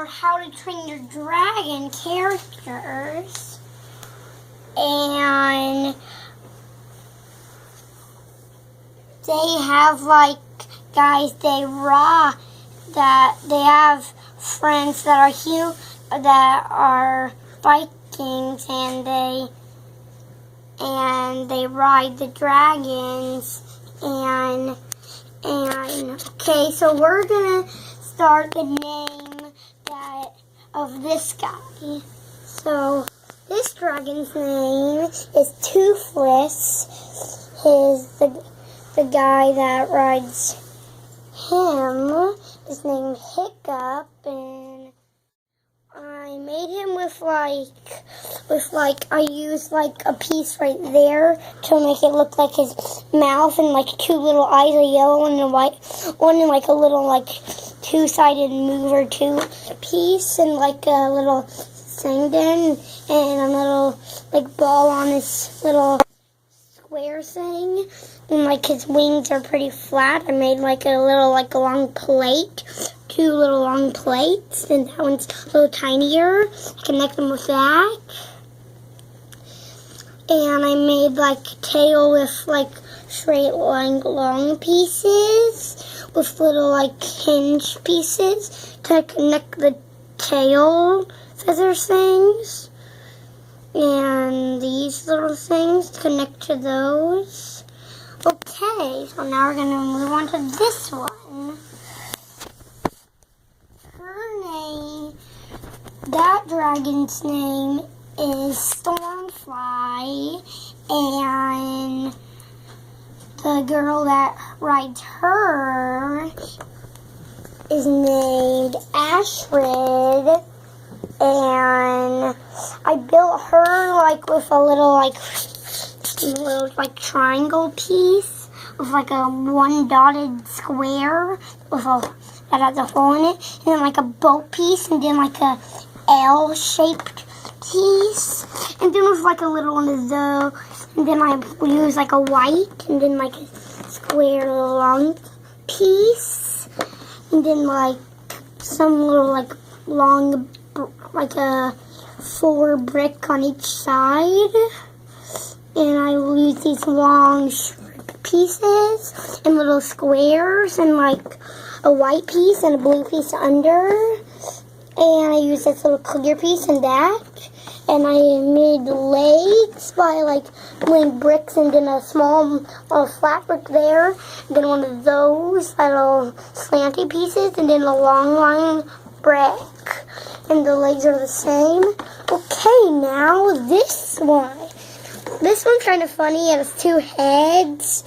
our How to Train Your Dragon characters. And they have guys they have friends that are Vikings, and they ride the dragons. And okay, so we're gonna start the name of this guy. So this dragon's name is Toothless. The guy that rides him is named Hiccup, and I made him with I used a piece right there to make it look like his mouth, and two little eyes, a yellow and a white one, and a little two-sided mover piece, and a little thing and a little ball on his little square thing, and his wings are pretty flat. I made a little long plate, two little long plates, and that one's a little tinier. I connect them with that. And I made tail with straight long pieces with little hinge pieces to connect the tail feather things. And these little things connect to those. Okay, so now we're going to move on to this one. That dragon's name is Stormfly, and the girl that rides her is named Ashrid, and I built her with a little triangle piece with a one dotted square with that has a hole in it, and then a boat piece, and then a L-shaped piece, and then with a little one of those, and then I use a white, and then a square long piece, and then some little long a 4 brick on each side, and I will use these long pieces and little squares, and a white piece and a blue piece under, and I use this little clear piece and that, and I made legs by laying bricks, and then a small flat brick there, and then one of those little slanty pieces, and then a long brick, and the legs are the same. Okay, now this one. This one's kind of funny. It has 2 heads.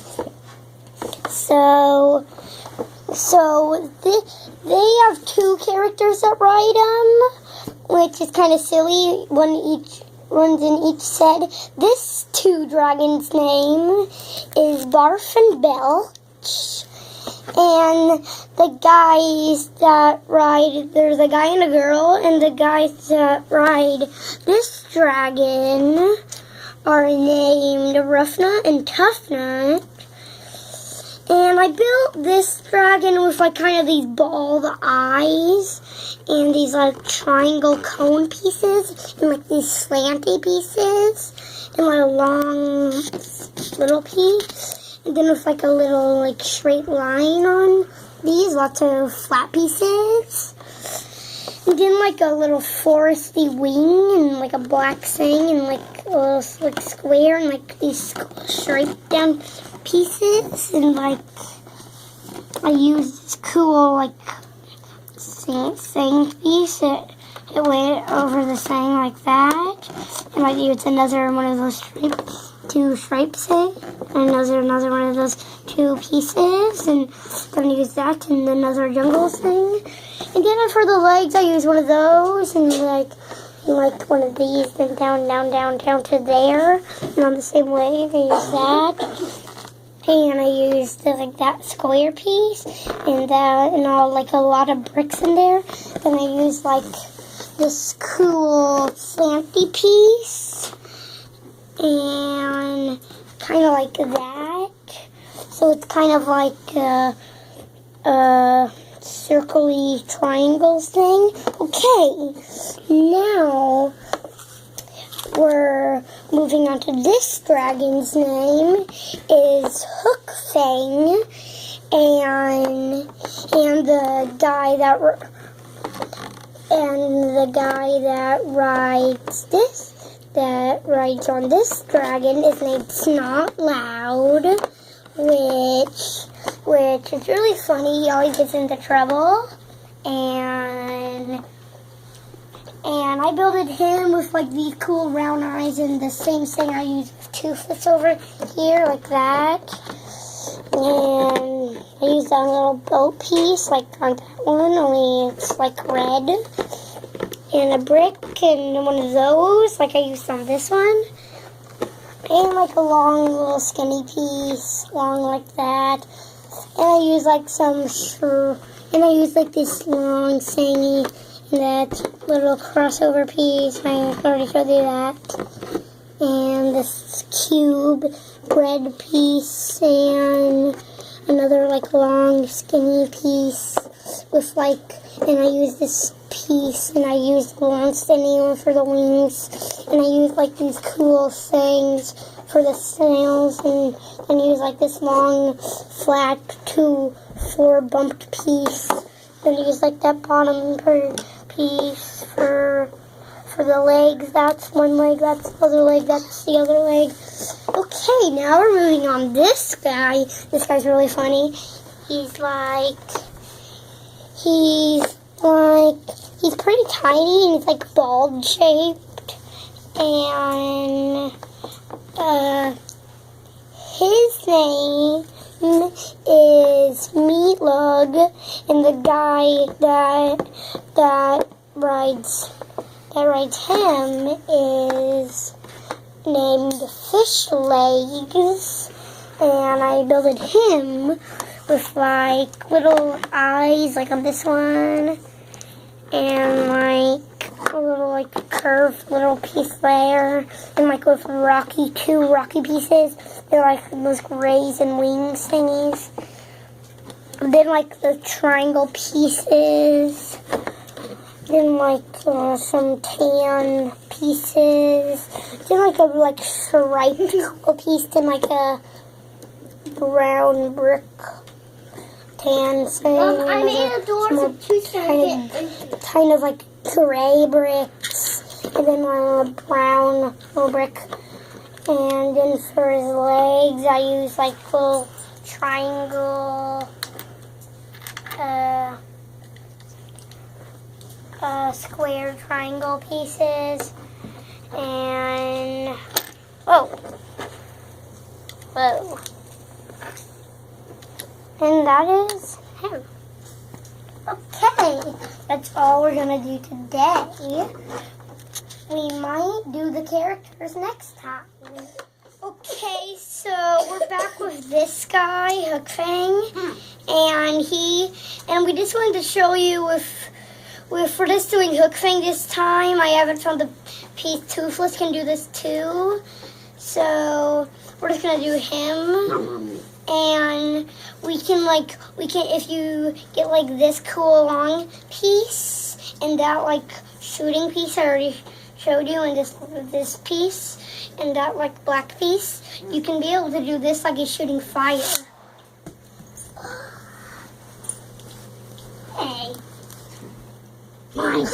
So they have 2 characters that ride them, which is kind of silly. One's in each set. This 2 dragons' name is Barf and Belch. And the guys that ride, there's a guy and a girl, and the guys that ride this dragon are named Roughnut and Toughnut. And I built this dragon with kind of these bald eyes and these triangle cone pieces and these slanty pieces and a long little piece, and then with a little straight line on these, lots of flat pieces. And then a little foresty wing and a black thing and a little square and these striped down pieces, and I used this cool thing piece. It went over the thing like that, and I used another one of those 2 stripes and another one of those 2 pieces, and then I used that and another jungle thing. And then for the legs, I used one of those, and one of these, then down to there. And on the same way, I used that. And I used that square piece, and all a lot of bricks in there. Then I used this cool slanty piece, and kind of like that. So it's kind of circly triangles thing. Okay, now we're moving on to this dragon's name is Hookfang, and the guy that rides on this dragon is named Snot Loud, which is really funny. He always gets into trouble, and I built him with like these cool round eyes and the same thing I use with Toothless over here, like that. And I use that little boat piece like on that one, only it's like red. And a brick and one of those, like I used on this one. And like a long little skinny piece, long like that. And I use like this long thingy and that little crossover piece. I already showed you that. And this cube bread piece and another like long skinny piece with like, and I use this piece and I use the long skinny one for the wings, and I use like these cool things for the sails, and use like this long flat 2-4 bumped piece, and use like that bottom piece for the legs. That's one leg, that's the other leg, that's the other leg. Okay, now we're moving on. This guy's really funny. He's pretty tiny and he's like bald shaped, and his name is Meatlug, and the guy that rides him is named Fish Legs, and I built him with like little eyes like on this one, and like a little like curved little piece there, and like with two rocky pieces. They're like those rays and wings thingies. And then like the triangle pieces. Then like some tan pieces. Then like a striped piece. Then like a brown brick tan thing. I made a door for two kind of like gray bricks, and then a brown little brick. And then for his legs, I use like little triangle, square triangle pieces, and whoa, and that is him. Okay, that's all we're gonna do today. We might do the characters next time. Okay, so we're back with this guy, Hookfang, and we just wanted to show you we're just doing Hookfang this time. I haven't found the piece. Toothless can do this too, so we're just gonna do him. And we can if you get like this cool long piece and that like shooting piece I already showed you, and this piece and that like black piece, you can be able to do this like you're shooting fire. Hey. Mine.